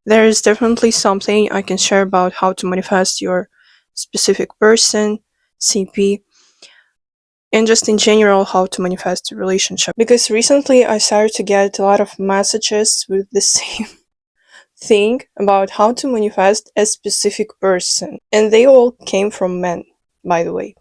There is definitely something I can share about how to manifest your specific person, CP, and just in general how to manifest a relationship. Because recently I started to get a lot of messages with the same thing about how to manifest a specific person. And they all came from men, by the way,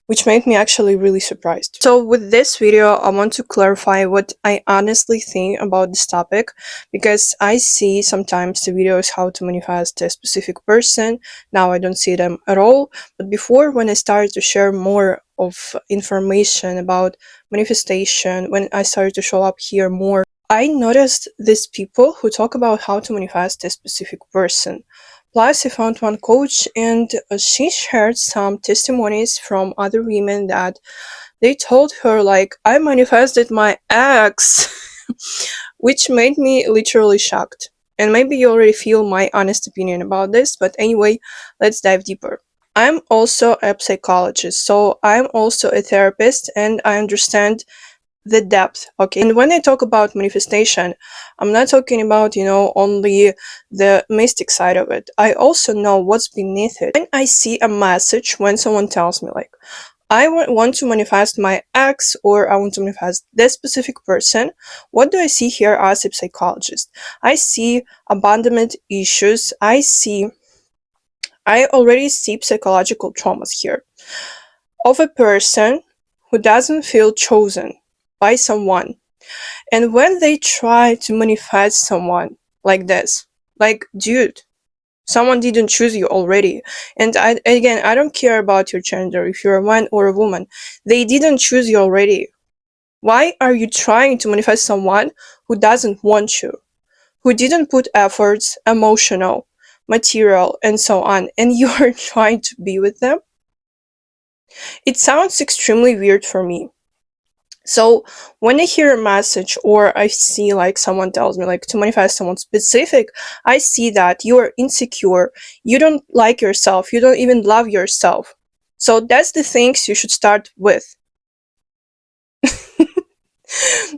which made me actually really surprised. So with this video, I want to clarify what I honestly think about this topic, because I see sometimes the videos how to manifest a specific person. Now I don't see them at all, but before, when I started to share more of information about manifestation, when I started to show up here more, I noticed these people who talk about how to manifest a specific person. Plus, I found one coach, and she shared some testimonies from other women that they told her, like, I manifested my ex, which made me literally shocked. And maybe you already feel my honest opinion about this, but anyway, let's dive deeper. I'm also a psychologist, so I'm also a therapist, and I understand the depth. Okay, and when I talk about manifestation, I'm not talking about, only the mystic side of it. I also know what's beneath it. When I see a message, when someone tells me, like, I want to manifest my ex, or I want to manifest this specific person, what do I see here as a psychologist? I see abandonment issues. I already see psychological traumas here of a person who doesn't feel chosen by someone. And when they try to manifest someone like this, like, dude, someone didn't choose you already. And I don't care about your gender, if you're a man or a woman. They didn't choose you already. Why are you trying to manifest someone who doesn't want you, who didn't put efforts, emotional, material, and so on, and you're trying to be with them? It sounds extremely weird for me. So when I hear a message, or I see, like, someone tells me, like, to manifest someone specific, I see that you are insecure, you don't like yourself, you don't even love yourself. So that's the things you should start with.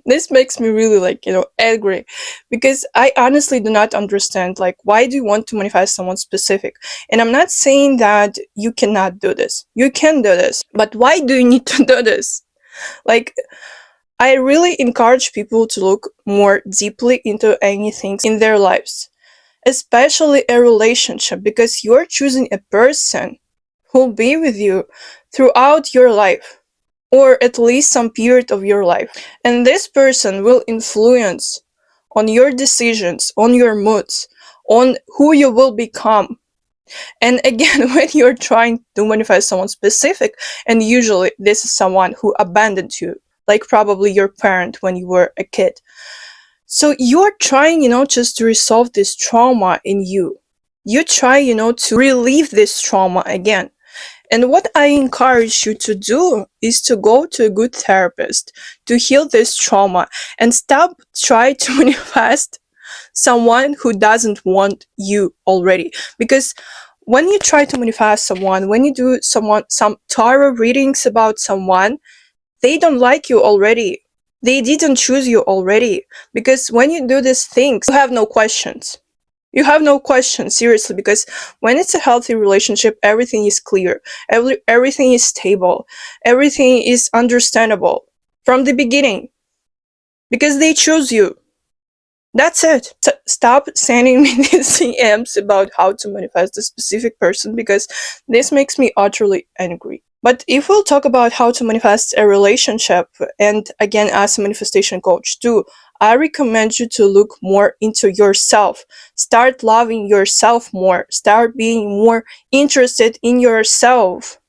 This makes me really, like, angry, because I honestly do not understand, like, why do you want to manifest someone specific? And I'm not saying that you cannot do this. You can do this, but why do you need to do this? Like, I really encourage people to look more deeply into anything in their lives, especially a relationship, because you're choosing a person who'll be with you throughout your life, or at least some period of your life. And this person will influence on your decisions, on your moods, on who you will become. And again, when you're trying to manifest someone specific, and usually this is someone who abandoned you, like probably your parent when you were a kid. So you're trying, just to resolve this trauma in you. You try, to relieve this trauma again. And what I encourage you to do is to go to a good therapist to heal this trauma, and stop trying to manifest someone who doesn't want you already. Because when you try to manifest someone, when you do some tarot readings about someone, they don't like you already. They didn't choose you already. Because when you do these things, you have no questions. You have no questions, seriously, because when it's a healthy relationship, everything is clear. Everything is stable. Everything is understandable from the beginning. Because they choose you. That's it. Stop sending me these DMs about how to manifest a specific person, because this makes me utterly angry. But if we'll talk about how to manifest a relationship, and again, as a manifestation coach too, I recommend you to look more into yourself. Start loving yourself more. Start being more interested in yourself.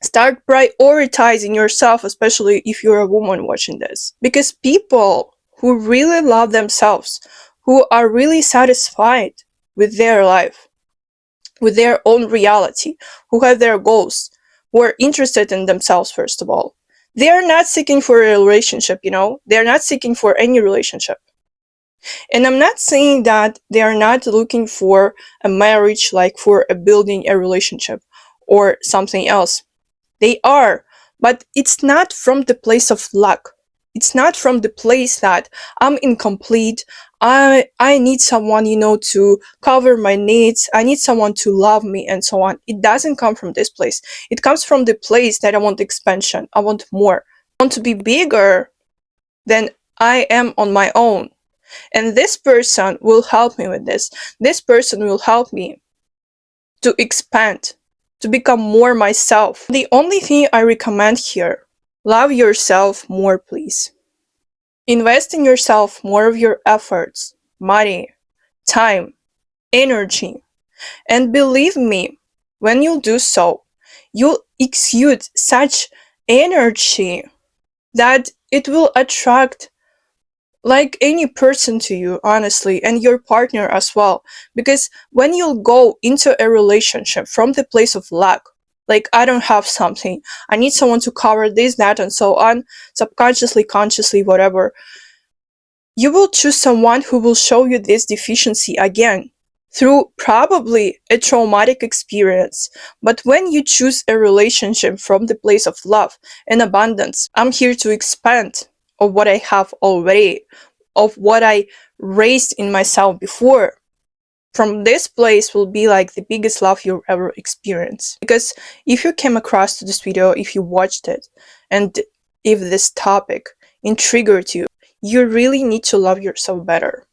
Start prioritizing yourself, especially if you're a woman watching this. Because people who really love themselves, who are really satisfied with their life, with their own reality, who have their goals, who are interested in themselves, first of all, they are not seeking for a relationship, they're not seeking for any relationship. And I'm not saying that they are not looking for a marriage, like for building a relationship or something else. They are, but it's not from the place of luck. It's not from the place that I'm incomplete. I need someone, to cover my needs. I need someone to love me and so on. It doesn't come from this place. It comes from the place that I want expansion. I want more. I want to be bigger than I am on my own. And this person will help me with this. This person will help me to expand, to become more myself. The only thing I recommend here, love yourself more, please. Invest in yourself more of your efforts, money, time, energy. And believe me, when you do so, you'll exude such energy that it will attract like any person to you, honestly, and your partner as well. Because when you go into a relationship from the place of lack, like I don't have something, I need someone to cover this, that, and so on, subconsciously, consciously, whatever, you will choose someone who will show you this deficiency again through probably a traumatic experience. But when you choose a relationship from the place of love and abundance, I'm here to expand of what I have already, of what I raised in myself before. From this place will be like the biggest love you'll ever experience. Because if you came across to this video, if you watched it, and if this topic intrigued you, you really need to love yourself better.